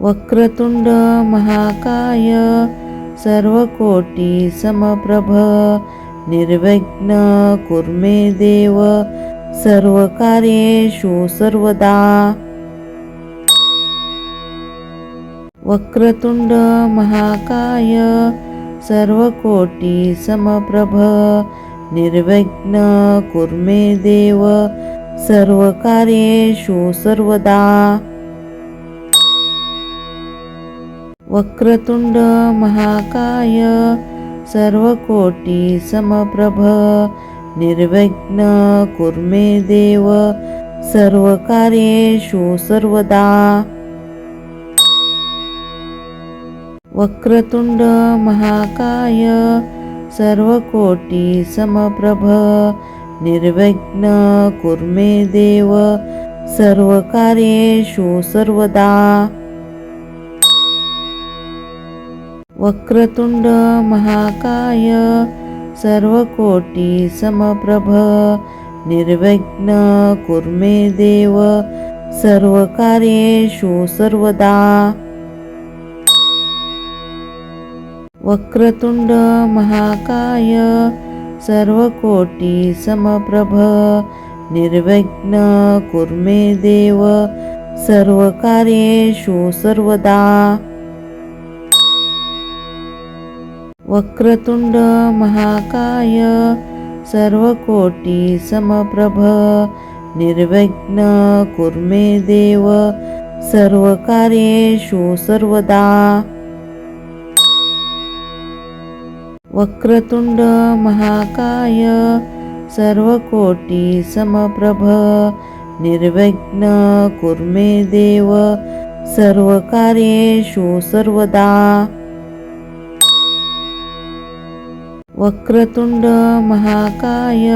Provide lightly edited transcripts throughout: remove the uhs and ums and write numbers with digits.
वक्रतुंड महाकाय सर्वकोटि समप्रभ निर्विघ्न कुरु मे देव सर्वकार्येषु सर्वदा। वक्रतुंड महाकाय सर्वकोटि समप्रभ निर्विघ्न कुरु मे देव सर्वकार्येषु सर्वदा। वक्रतुंड महाकाय सर्वकोटि समप्रभ निर्विघ्न कुरु मे देव सर्वकार्येषु सर्वदा। वक्रतुंड महाकाय सर्वकोटि समप्रभ निर्विघ्न कुरु मे देव सर्वकार्येषु सर्वदा। वक्रतुंड महाकाय सर्वकोटि समप्रभ निर्विघ्न कुरु मे देव सर्वकार्येषु सर्वदा। वक्रतुंड महाकाय सर्वकोटि समप्रभ निर्विघ्न कुरु मे देव सर्वकार्येषु सर्वदा। वक्रतुंड महाकाय सर्वकोटि समप्रभ निर्विघ्न कुरु मे देव सर्वकार्येषु सर्वदा। वक्रतुंड महाकाय सर्वकोटि समप्रभ निर्विघ्न कुरु मे देव सर्वकार्येषु सर्वदा। वक्रतुंड महाकाय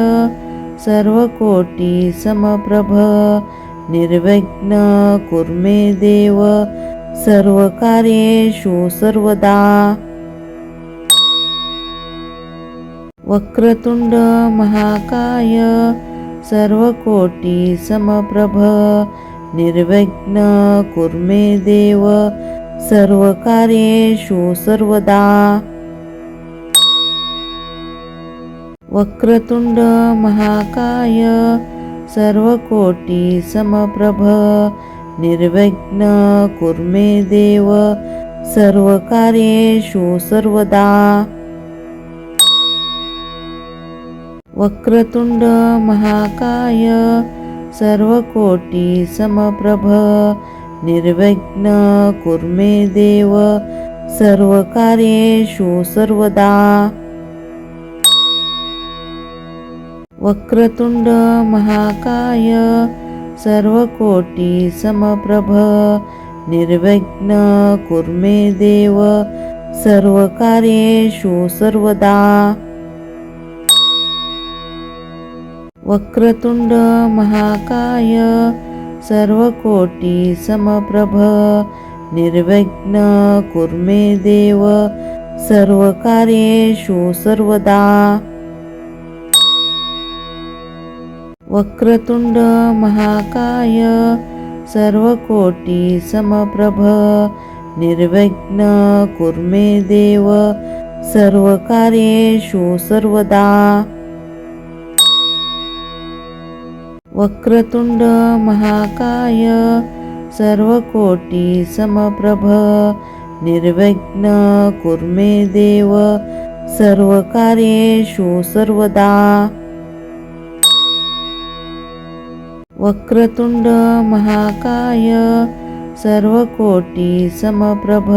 सर्वकोटि समप्रभ निर्विघ्न कुरु मे देव सर्वकार्येषु सर्वदा। वक्रतुंड महाकाय सर्वकोटि समप्रभ निर्विघ्न कुरु मे देव सर्वकार्येषु सर्वदा। वक्रतुंड महाकाय सर्वकोटि समप्रभ निर्विघ्न कुरु मे देव सर्वकार्येषु सर्वदा। वक्रतुंड महाकाय सर्वकोटि समप्रभ निर्विघ्न कुरु मे देव सर्वकार्येषु सर्वदा। वक्रतुंड महाकाय सर्वकोटि समप्रभ निर्विघ्न कुरु मे देव सर्वकार्येषु सर्वदा। वक्रतुंड महाकाय सर्वकोटि समप्रभ निर्विघ्न कुरु मे देव सर्वकार्येषु सर्वदा। वक्रतुंड महाकाय सर्वकोटि समप्रभ निर्विघ्न कुरु मे देव सर्वकार्येषु सर्वदा। वक्रतुंड महाकाय सर्वकोटि समप्रभ निर्विघ्न कुरु मे देव सर्वकार्येषु सर्वदा। वक्रतुंड महाकाय सर्वकोटि समप्रभ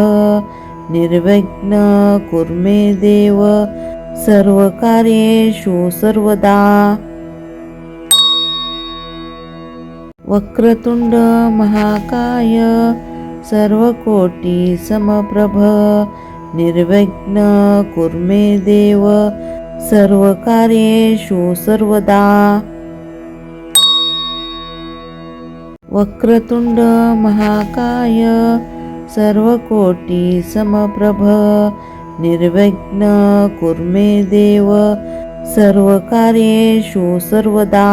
निर्विघ्न कुरु मे देव सर्वकार्येषु सर्वदा। वक्रतुंड महाकाय सर्वकोटि समप्रभ निर्विघ्न कुरु मे देव सर्वकार्येषु सर्वदा। वक्रतुंड महाकाय सर्वकोटि समप्रभ निर्विघ्न कुरु मे देव सर्वकार्येषु सर्वदा।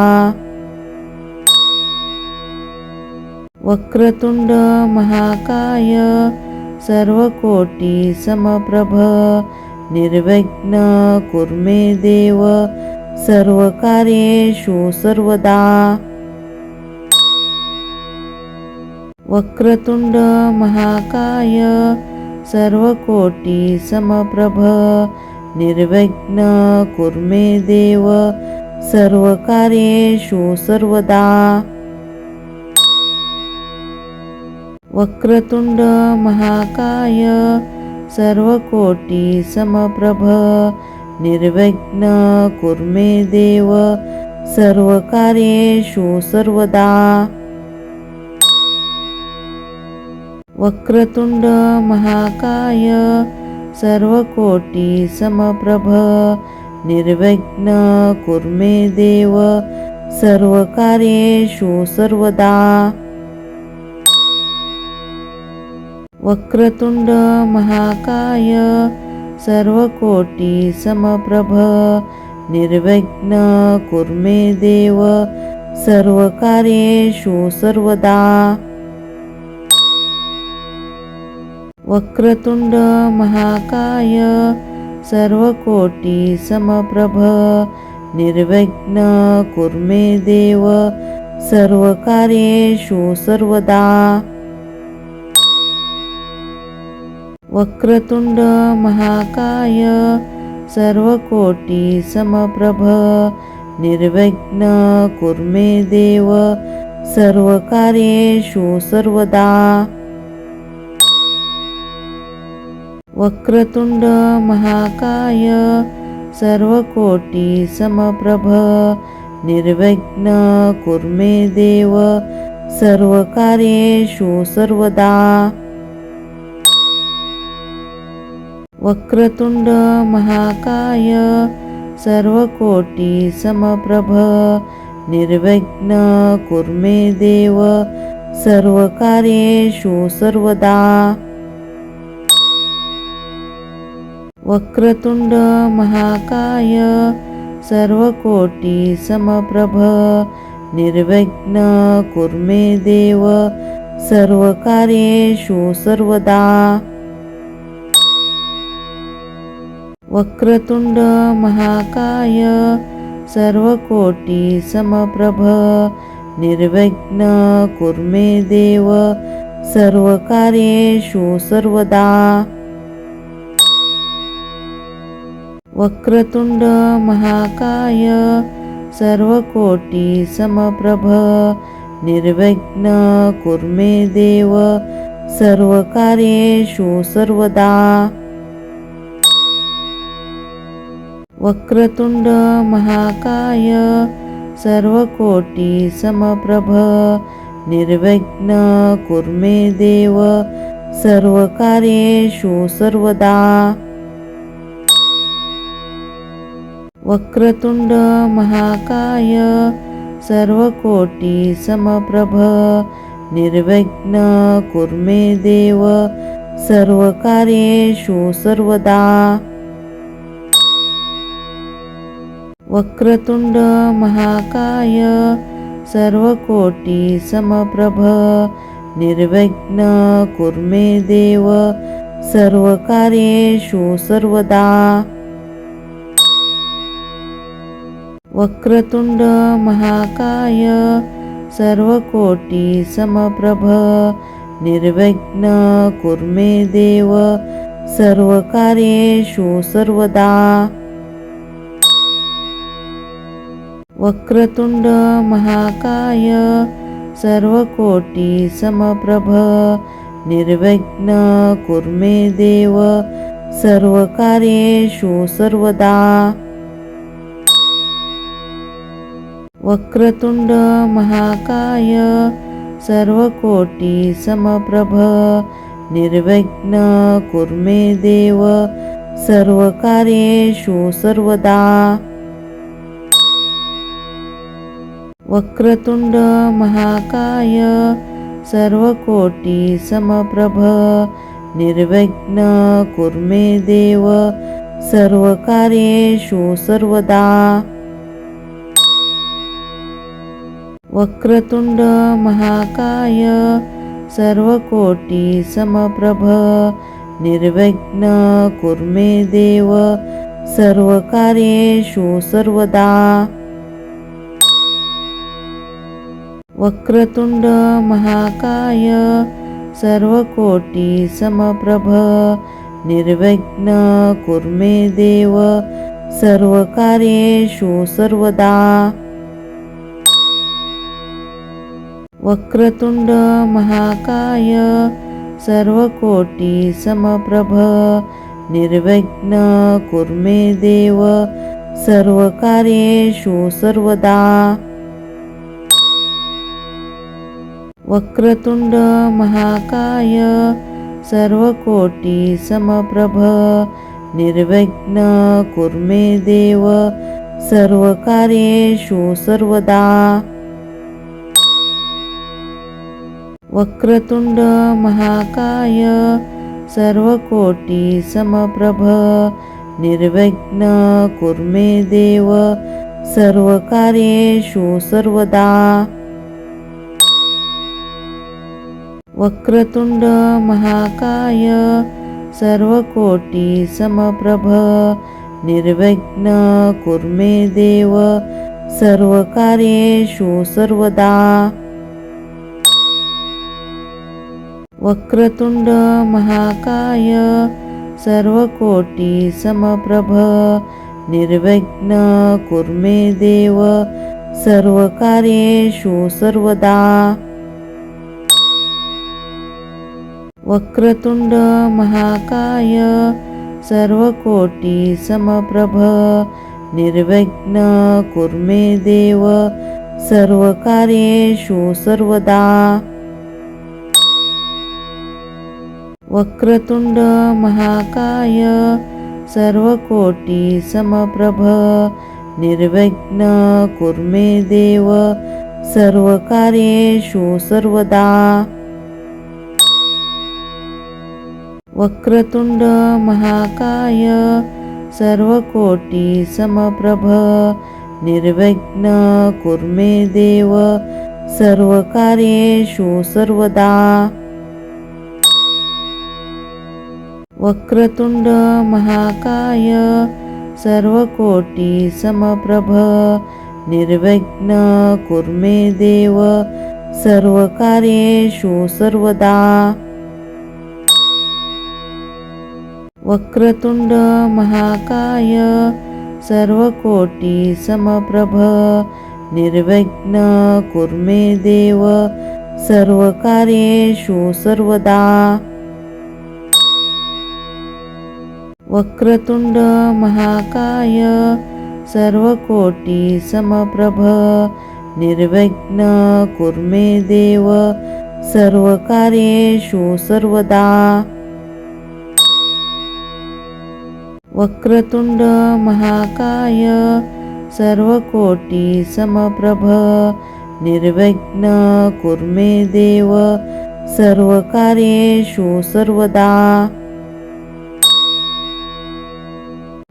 वक्रतुंड महाकाय सर्वकोटी समप्रभ निर्विघ्न कुरु मे देव सर्वकार्येषु सर्वदा। वक्रतुंड महाकाय सर्वकोटी समप्रभ निर्विघ्न कुरु मे देव सर्वकार्येषु सर्वदा। वक्रतुंड महाकाय सर्वकोटी समप्रभ निर्विघ्न कुरु मे देव सर्वकार्येषु सर्वदा। वक्रतुंड महाकाय सर्वकोटी समप्रभ निर्विघ्न कुरु मे देव सर्वकार्येषु सर्वदा। वक्रतुंड महाकाय सर्वकोटी समप्रभ निर्विघ्न कुरु मे देव सर्वकार्येषु सर्वदा। वक्रतुंड महाकाय सर्वकोटी समप्रभ निर्विघ्न कुरु मे देव सर्वकार्येषु सर्वदा। वक्रतुंड महाकाय सर्वकोटी समप्रभ निर्विघ्न कुरु मे देव सर्वकार्येषु सर्वदा। वक्रतुंड महाकाय सर्वकोटी समप्रभ निर्विघ्न कुरु मे देव सर्वकार्येषु सर्वदा। वक्रतुंड महाकाय सर्वकोटी समप्रभ निर्विघ्न कुरु मे देव सर्वकार्येषु सर्वदा। वक्रतुंड महाकाय सर्वकोटी समप्रभ निर्विघ्न कुरु मे देव सर्वकार्येषु सर्वदा। वक्रतुंड महाकाय सर्वकोटी समप्रभ निर्विघ्न कुरु मे देव सर्वकार्येषु सर्वदा। वक्रतुंड महाकाय सर्वकोटी समप्रभ निर्विघ्न कुरु मे देव सर्वकार्येषु सर्वदा। वक्रतुंड महाकाय सर्वकोटी समप्रभ निर्विघ्न कुरु मे देव सर्वकार्येषु सर्वदा। वक्रतुंड महाकाय सर्वकोटी समप्रभ निर्विघ्न कुरु मे देव सर्वकार्येषु सर्वदा। वक्रतुंड महाकाय सर्वकोटी समप्रभ निर्विघ्न कुरु मे देव सर्वकार्येषु सर्वदा। वक्रतुंड महाकाय सर्वकोटी समप्रभ निर्विघ्न कुरु मे देव सर्वकार्येषु सर्वदा। वक्रतुंड महाकाय सर्वकोटी समप्रभ निर्विघ्न कुरु मे देव सर्वकार्येषु सर्वदा। वक्रतुंड महाकाय सर्वकोटी समप्रभ निर्विघ्न कुरु मे देव सर्वकार्येषु सर्वदा। वक्रतुंड महाकाय सर्वकोटी समप्रभ निर्विघ्न कुरु मे देव सर्वकार्येषु सर्वदा। वक्रतुंड महाकाय सर्वकोटी समप्रभ निर्विघ्न कुरु मे देव सर्वकार्येषु सर्वदा। वक्रतुंड महाकाय सर्वकोटी समप्रभ निर्विघ्न कुरु मे देव सर्वकार्येषु सर्वदा। वक्रतुंड महाकाय सर्वकोटी समप्रभ निर्विघ्न कुरु मे देव सर्वकार्येषु सर्वदा। वक्रतुंड महाकाय सर्वकोटी समप्रभ निर्विघ्न कुरु मे देव सर्वकार्येषु सर्वदा। वक्रतुंड महाकाय सर्वकोटी समप्रभ निर्विघ्न कुरु मे देव सर्वकार्येषु सर्वदा। वक्रतुंड महाकाय सर्वकोटी समप्रभ निर्विघ्न कुरु मे देव सर्वकार्येषु सर्वदा। वक्रतुंड महाकाय सर्वकोटी समप्रभ निर्विघ्न कुरु मे देव सर्वकार्येषु सर्वदा। वक्रतुंड महाकाय सर्वकोटी समप्रभ निर्विघ्न कुरु मे देव सर्वकार्येषु सर्वदा। वक्रतुंड महाकाय सर्वकोटी समप्रभ निर्विघ्न कुरु मे देव सर्वकार्येषु सर्वदा। वक्रतुंड महाकाय सर्वकोटी समप्रभ निर्विघ्न कुरु मे देव सर्वकार्येषु सर्वदा। वक्रतुंड महाकाय सर्वकोटी समप्रभ निर्विघ्न कुरु मे देव सर्वकार्येषु सर्वदा। वक्रतुंड महाकाय सर्वकोटी समप्रभ निर्विघ्न कुरु मे देव सर्वकार्येषु सर्वदा। वक्रतुंड महाकाय सर्वकोटी समप्रभ निर्विघ्न कुरु मे देव सर्वकार्येषु सर्वदा। वक्रतुंड महाकाय सर्वकोटी समप्रभ निर्विघ्न कुरु मे देव सर्वकार्येषु सर्वदा।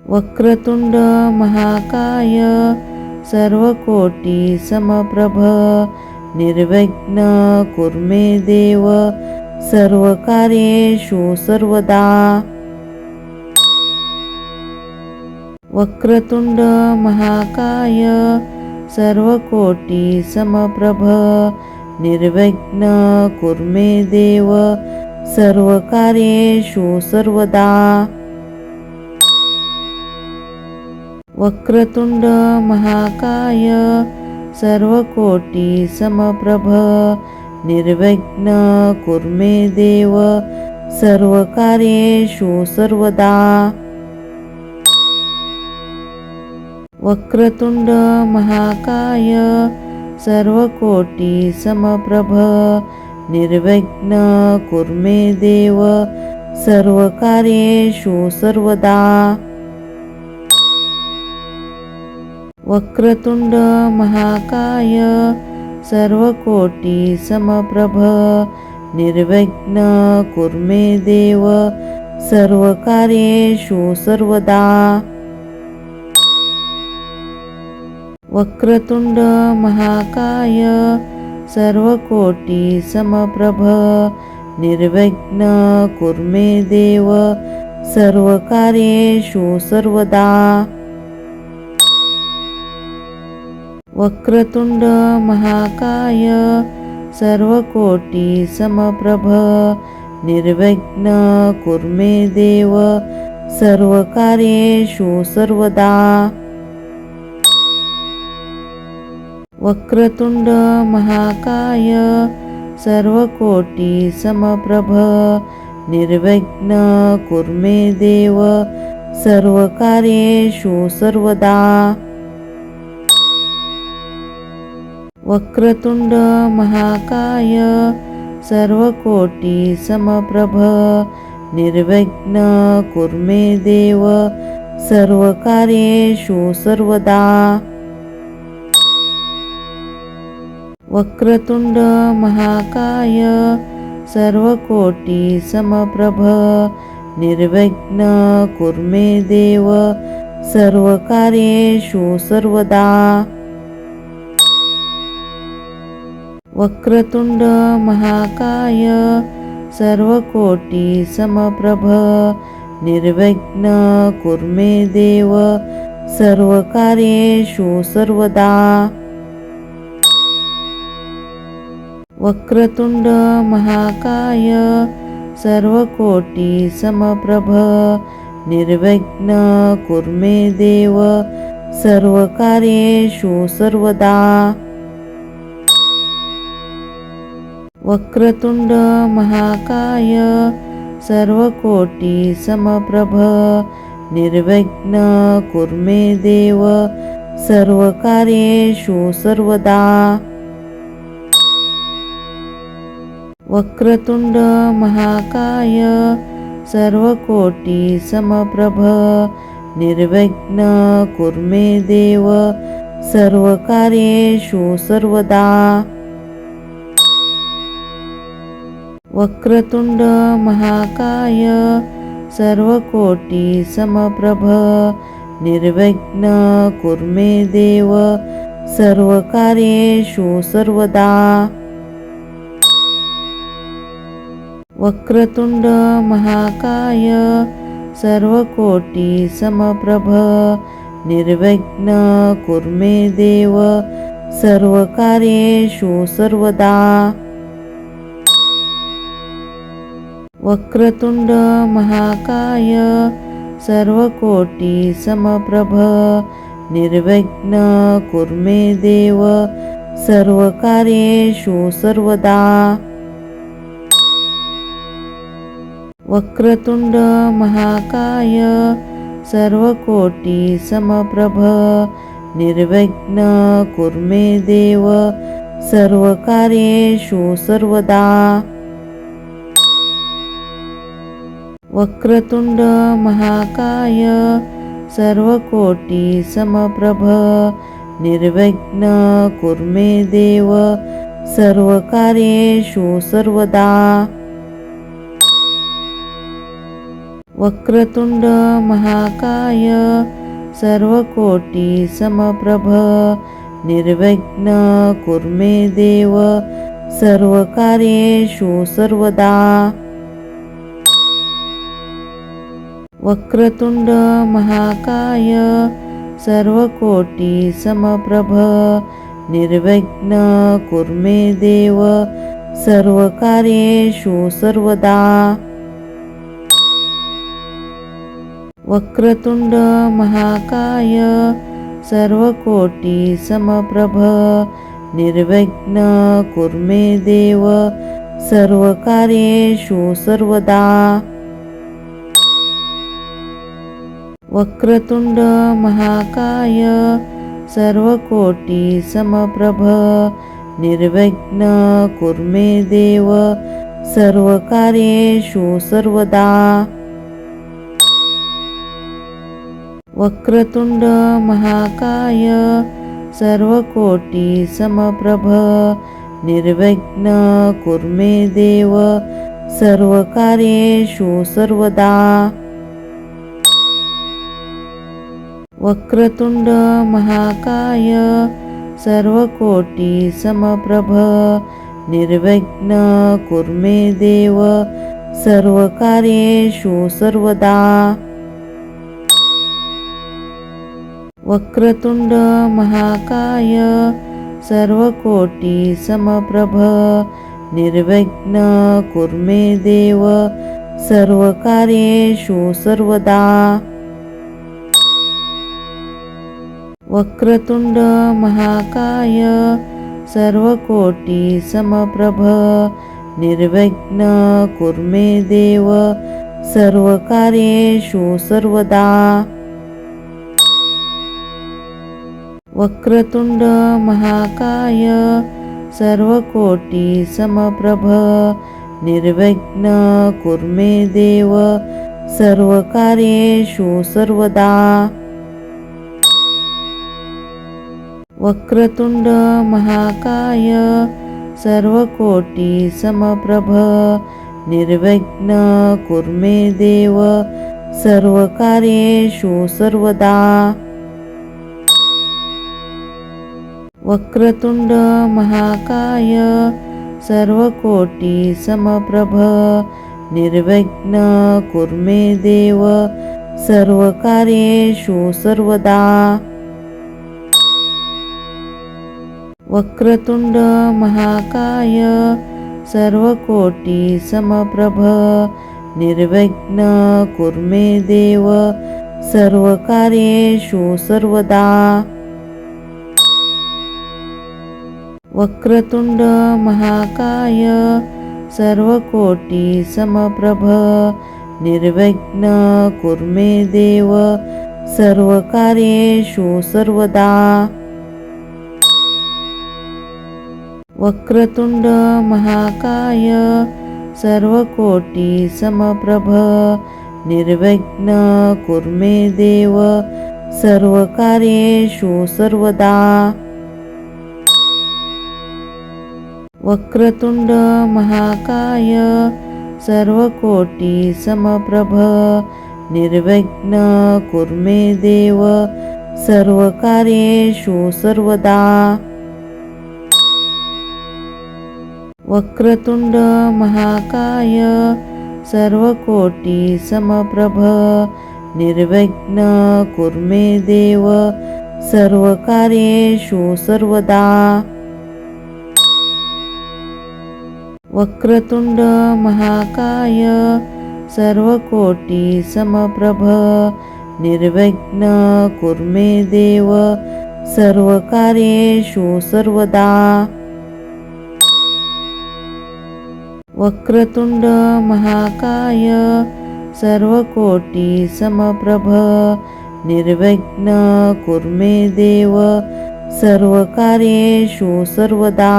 वक्रतुंड महाकाय सर्वकोटी समप्रभ निर्विघ्न कुरु मे देव सर्वकार्येषु सर्वदा। वक्रतुंड महाकाय सर्वकोटी समप्रभ निर्विघ्न कुरु मे देव सर्वकार्येषु सर्वदा। वक्रतुंड महाकाय सर्वकोटी समप्रभ निर्विघ्न कुरु मे देव सर्वकार्येषु सर्वदा। वक्रतुंड महाकाय सर्वकोटी समप्रभ निर्विघ्न कुरु मे देव सर्वकार्येषु सर्वदा। वक्रतुंड महाकाय सर्वकोटी समप्रभ निर्विघ्न कुरु मे देव सर्वकार्येषु सर्वदा। वक्रतुंड महाकाय सर्वकोटी समप्रभ निर्विघ्न कुरु मे देव सर्वकार्येषु सर्वदा। वक्रतुंड महाकाय सर्वकोटी समप्रभ निर्विघ्न कुरु मे देव सर्वकार्येषु सर्वदा। वक्रतुंड महाकाय सर्वकोटी समप्रभ निर्विघ्न कुरु मे देव सर्वकार्येषु सर्वदा। वक्रतुंड महाकाय सर्वकोटी समप्रभ निर्विघ्न कुरु मे देव सर्वकार्येषु सर्वदा। वक्रतुंड महाकाय सर्वकोटी समप्रभ निर्विघ्न कुरु मे देव सर्वकार्येषु सर्वदा। वक्रतुंड महाकाय सर्वकोटी समप्रभ निर्विघ्न कुरु मे देव सर्वकार्येषु सर्वदा। वक्रतुंड महाकाय सर्वकोटी समप्रभ निर्विघ्न कुरु मे देव सर्वकार्येषु सर्वदा। वक्रतुंड महाकाय सर्वकोटी समप्रभ निर्विघ्न कुरु मे देव सर्वकार्येषु सर्वदा। वक्रतुंड महाकाय सर्वकोटी समप्रभ निर्विघ्न कुरु मे देव सर्वकार्येषु सर्वदा। वक्रतुंड महाकाय सर्वकोटी समप्रभ निर्विघ्न कुरु मे देव सर्वकार्येषु सर्वदा। वक्रतुंड महाकाय सर्वकोटी समप्रभ निर्विघ्न कुरु मे देव सर्वकार्येषु सर्वदा। वक्रतुंड महाकाय सर्वकोटी समप्रभ निर्विघ्न कुरु मे देव सर्वकार्येषु सर्वदा। वक्रतुंड महाकाय सर्वकोटी समप्रभ निर्विघ्न कुरु मे देव सर्वकार्येषु सर्वदा। वक्रतुंड महाकाय सर्वकोटी समप्रभ निर्विघ्न कुरु मे देव सर्वकार्येषु सर्वदा। वक्रतुंड महाकाय सर्वकोटी समप्रभ निर्विघ्न कुरु मे देव सर्वकार्येषु सर्वदा। वक्रतुंड महाकाय सर्वकोटी समप्रभ निर्विघ्न कुरु मे देव सर्वकार्येषु सर्वदा। वक्रतुंड महाकाय सर्वकोटी समप्रभ निर्विघ्न कुरु मे देव सर्वकार्येषु सर्वदा। वक्रतुंड महाकाय सर्वकोटी समप्रभ निर्विघ्न कुरु मे देव सर्वकार्येषु सर्वदा। वक्रतुंड महाकाय सर्वकोटी समप्रभ निर्विघ्न कुरु मे देव सर्वकार्येषु सर्वदा। वक्रतुंड महाकाय सर्वकोटी समप्रभ निर्विघ्न कुरु मे देव सर्वकार्येषु सर्वदा। वक्रतुंड महाकाय सर्वकोटी समप्रभ निर्विघ्न कुरु मे देव सर्वकार्येषु सर्वदा। वक्रतुंड महाकाय सर्वकोटी समप्रभ निर्विघ्न कुरु मे देव सर्वकार्येषु सर्वदा। वक्रतुंड महाकाय सर्वकोटी समप्रभ निर्विघ्न कुरु मे देव सर्वकार्येषु सर्वदा। वक्रतुंड महाकाय सर्वकोटी समप्रभ निर्विघ्न कुरु मे देव सर्वकार्येषु सर्वदा। वक्रतुंड महाकाय सर्वकोटी समप्रभ निर्विघ्न कुरु मे देव सर्वकार्येषु सर्वदा। वक्रतुंड महाकाय सर्वकोटी समप्रभ निर्विघ्न कुरु मे देव सर्वकार्येषु सर्वदा। वक्रतुंड महाकाय सर्वकोटी समप्रभ निर्विघ्न कुरु मे देव सर्वकार्येषु सर्वदा। वक्रतुंड महाकाय सर्वकोटी समप्रभ निर्विघ्न कुरु मे देव सर्वकार्येषु सर्वदा। वक्रतुंड महाकाय सर्वकोटी समप्रभ निर्विघ्न कुरु मे देव सर्वकार्येषु सर्वदा। वक्रतुंड महाकाय सर्वकोटी समप्रभ निर्विघ्न कुरु मे देव सर्वकार्येषु सर्वदा। वक्रतुंड महाकाय सर्वकोटी समप्रभ निर्विघ्न कुरु मे देव सर्वकार्येषु सर्वदा। वक्रतुंड महाकाय सर्वकोटी समप्रभ निर्विघ्न कुरु मे देव सर्वकार्येषु सर्वदा।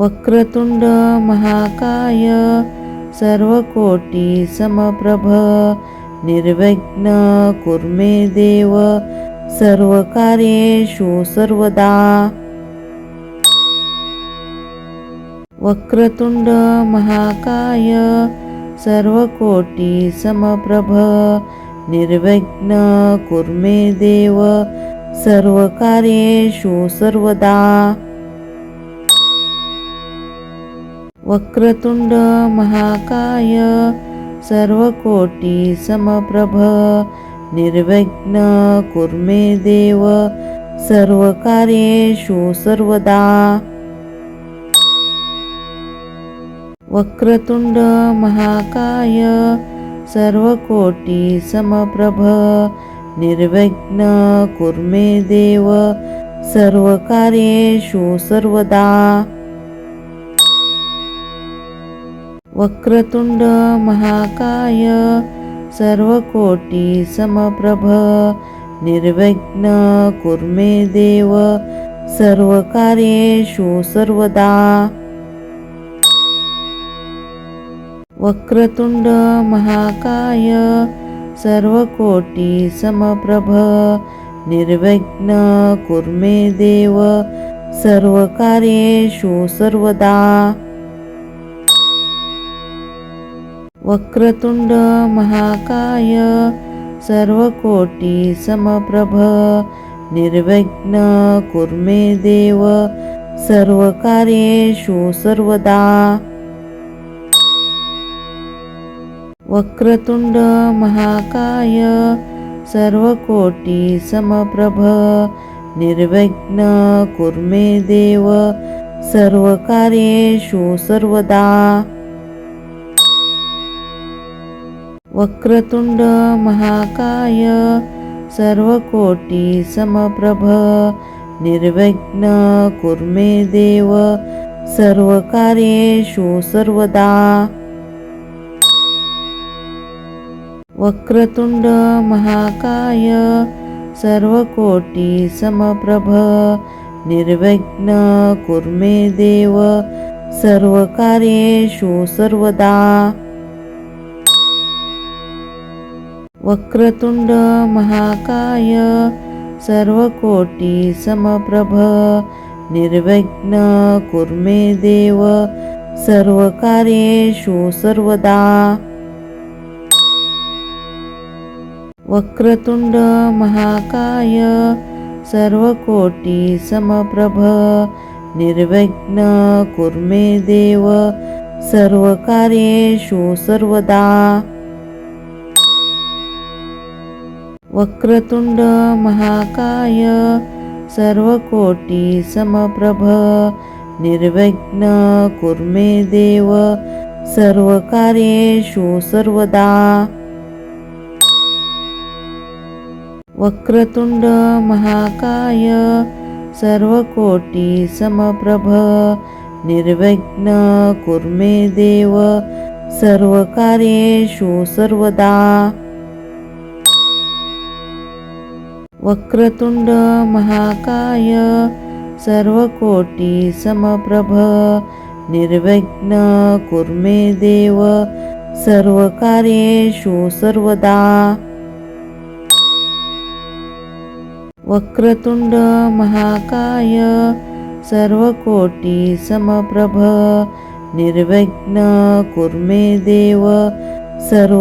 वक्रतुंड महाकाय सर्वकोटी समप्रभ निर्विघ्न कुरु मे देव सर्वकार्येषु सर्वदा। वक्रतुंड महाकाय सर्वकोटी समप्रभ निर्विघ्न कुरु मे देव सर्वकार्येषु सर्वदा। वक्रतुंड महाकाय सर्वकोटी समप्रभ निर्विघ्न कुरु मे देव सर्वकार्येषु सर्वदा। वक्रतुंड महाकाय सर्वकोटी समप्रभ निर्विघ्न कुरु मे देव सर्वकार्येषु सर्वदा। वक्रतुंड महाकाय सर्वकोटी समप्रभ निर्विघ्न कुरु मे देव सर्वकार्येषु सर्वदा। वक्रतुंड महाकाय सर्वकोटी समप्रभ निर्विघ्न कुरु मे देव सर्वकार्येषु सर्वदा। वक्रतुंड महाकाय सर्वकोटी समप्रभ निर्विघ्न कुरु मे देव सर्वकार्येषु सर्वदा। वक्रतुंड महाकाय सर्वकोटी समप्रभ निर्विघ्न कुरु मे देव सर्वकार्येषु सर्वदा। वक्रतुंड महाकाय सर्वकोटी समप्रभ निर्विघ्न कुरु मे देव सर्वकार्येषु सर्वदा। वक्रतुंड महाकाय सर्वकोटी समप्रभ निर्विघ्न कुरु मे देव सर्वकार्येषु सर्वदा। वक्रतुंड महाकाय सर्वकोटी समप्रभ निर्विघ्न कुरु मे देव सर्वकार्येषु सर्वदा। वक्रतुंड महाकाय सर्वकोटी समप्रभ निर्विघ्न कुरु मे देव सर्वकार्येषु सर्वदा। वक्रतुंड महाकाय सर्वकोटी समप्रभ निर्विघ्न कुरु मे देव सर्वकार्येषु सर्वदा। वक्रतुंड महाकाय सर्वकोटी समप्रभ निर्विघ्न कुरु मे देव सर्वकार्येषु सर्वदा। वक्रतुंड महाकाय सर्वकोटी समप्रभ निर्विघ्न कुरु मे देव सर्वकार्येषु सर्वदा। वक्रतुंड महाकाय सर्वकोटी समप्रभ निर्विघ्न कुरु मे देव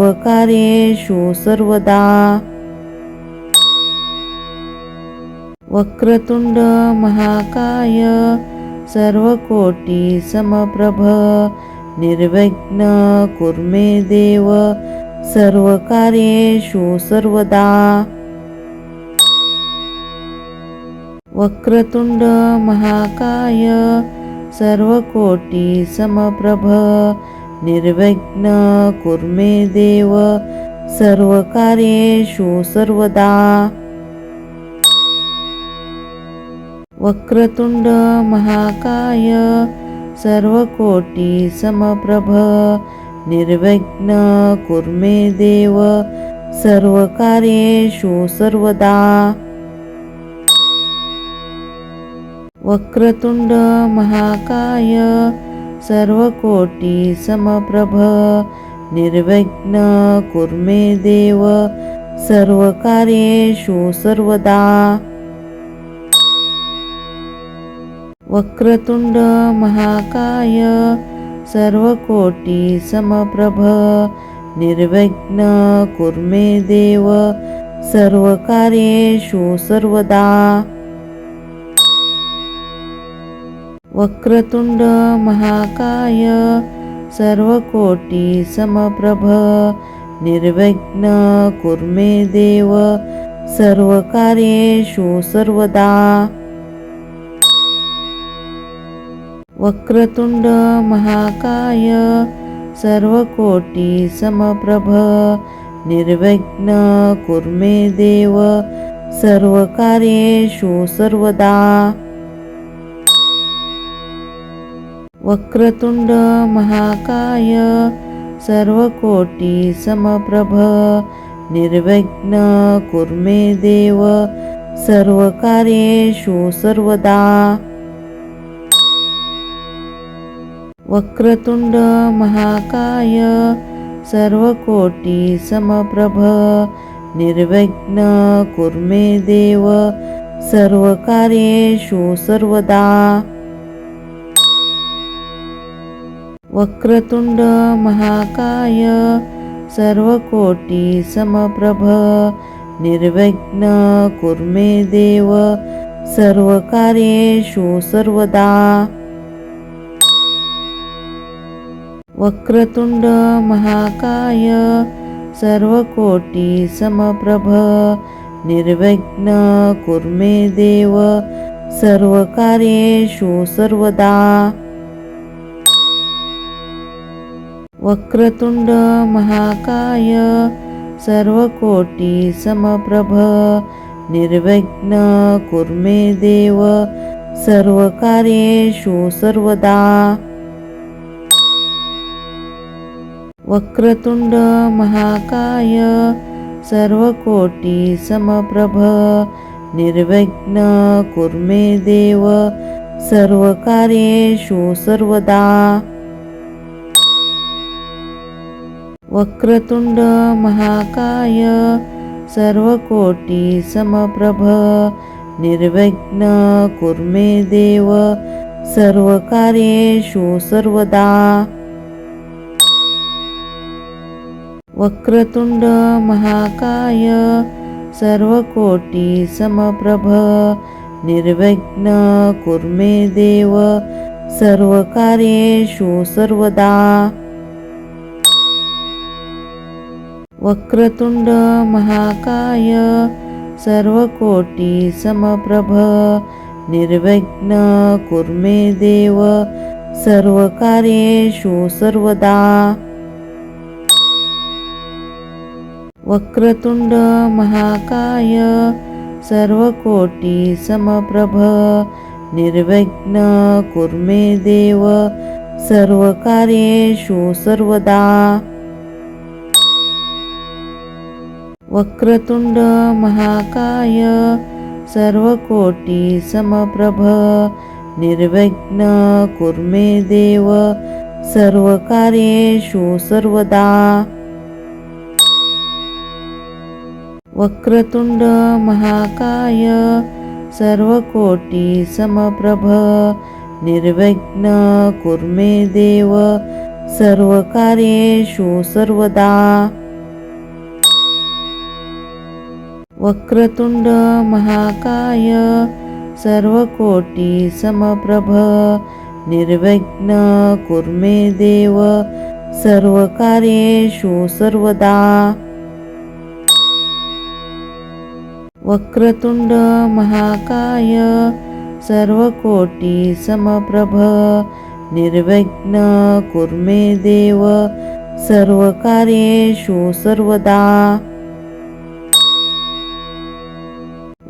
सर्वकार्येषु सर्वदा। वक्रतुंड महाकाय सर्वकोटी समप्रभ निर्विघ्न कुरु मे देव सर्वकार्येषु सर्वदा। वक्रतुंड महाकाय सर्वकोटी समप्रभ निर्विघ्न कुरु मे देव सर्वकार्येषु सर्वदा। वक्रतुंड महाकाय सर्वकोटी समप्रभ निर्विघ्न कुरु मे देव सर्वकार्येषु सर्वदा। वक्रतुंड महाकाय सर्वकोटी समप्रभ निर्विघ्न कुरु मे देव सर्वकार्येषु सर्वदा। वक्रतुंड महाकाय सर्वकोटी समप्रभ निर्विघ्न कुरु मे देव सर्वकार्येषु सर्वदा। वक्रतुंड महाकाय सर्वकोटी समप्रभ निर्विघ्न कुरु मे देव सर्वकार्येषु सर्वदा। वक्रतुंड महाकाय सर्वकोटी समप्रभ निर्विघ्न कुरु मे देव सर्वकार्येषु सर्वदा। वक्रतुंड महाकाय सर्वकोटी समप्रभ निर्विघ्न कुरु मे देव सर्वकार्येषु सर्वदा। वक्रतुंड महाकाय सर्वकोटी समप्रभ निर्विघ्न कुरु मे देव सर्वकार्येषु सर्वदा। वक्रतुंड महाकाय सर्वकोटी समप्रभ निर्विघ्न कुरु मे देव सर्वकार्येषु सर्वदा। वक्रतुंड महाकाय सर्वकोटी समप्रभ निर्विघ्न कुरु मे देव सर्वकार्येषु सर्वदा। वक्रतुंड महाकाय सर्वकोटी समप्रभ निर्विघ्न कुरु मे देव सर्वकार्येषु सर्वदा। वक्रतुंड महाकाय सर्वकोटी समप्रभ निर्विघ्न कुरु मे देव सर्वकार्येषु सर्वदा। वक्रतुंड महाकाय सर्वकोटी समप्रभ निर्विघ्न कुरु मे देव सर्वकार्येषु सर्वदा। वक्रतुंड महाकाय सर्वकोटी समप्रभ निर्विघ्न कुरु मे देव सर्वकार्येषु सर्वदा। वक्रतुंड महाकाय सर्वकोटी समप्रभ निर्विघ्न कुरु मे देव सर्वकार्येषु सर्वदा। वक्रतुंड महाकाय सर्वकोटी समप्रभ निर्विघ्न कुरु मे देव सर्वकार्येषु सर्वदा। वक्रतुंड महाकाय सर्वकोटी समप्रभ निर्विघ्न कुरु मे देव सर्वकार्येषु सर्वदा। वक्रतुंड महाकाय सर्वकोटी समप्रभ निर्विघ्न कुरु मे देव सर्वकार्येषु सर्वदा। वक्रतुंड महाकाय सर्वकोटी समप्रभ निर्विघ्न कुरु मे देव सर्वकार्येषु सर्वदा। वक्रतुंड महाकाय सर्वकोटी समप्रभ निर्विघ्न कुरु मे देव सर्वकार्येषु सर्वदा।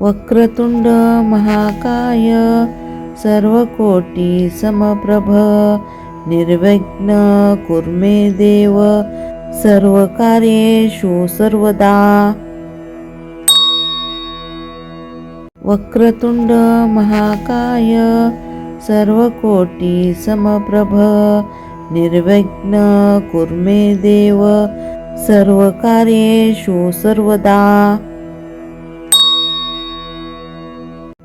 वक्रतुंड महाकाय सर्वकोटी समप्रभ निर्विघ्न कुरु मे देव सर्वकार्येषु सर्वदा। वक्रतुंड महाकाय सर्वकोटी समप्रभ निर्विघ्न कुरु मे देव सर्वकार्येषु सर्वदा।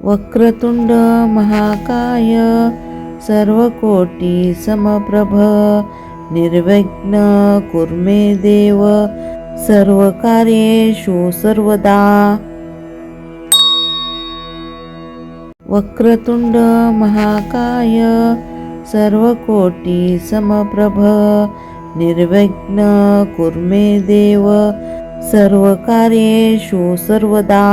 वक्रतुंड महाकाय सर्वकोटी समप्रभ निर्विघ्न कुरु मे देव सर्वकार्येषु सर्वदा। वक्रतुंड महाकाय सर्वकोटी समप्रभ निर्विघ्न कुरु मे देव सर्वकार्येषु सर्वदा।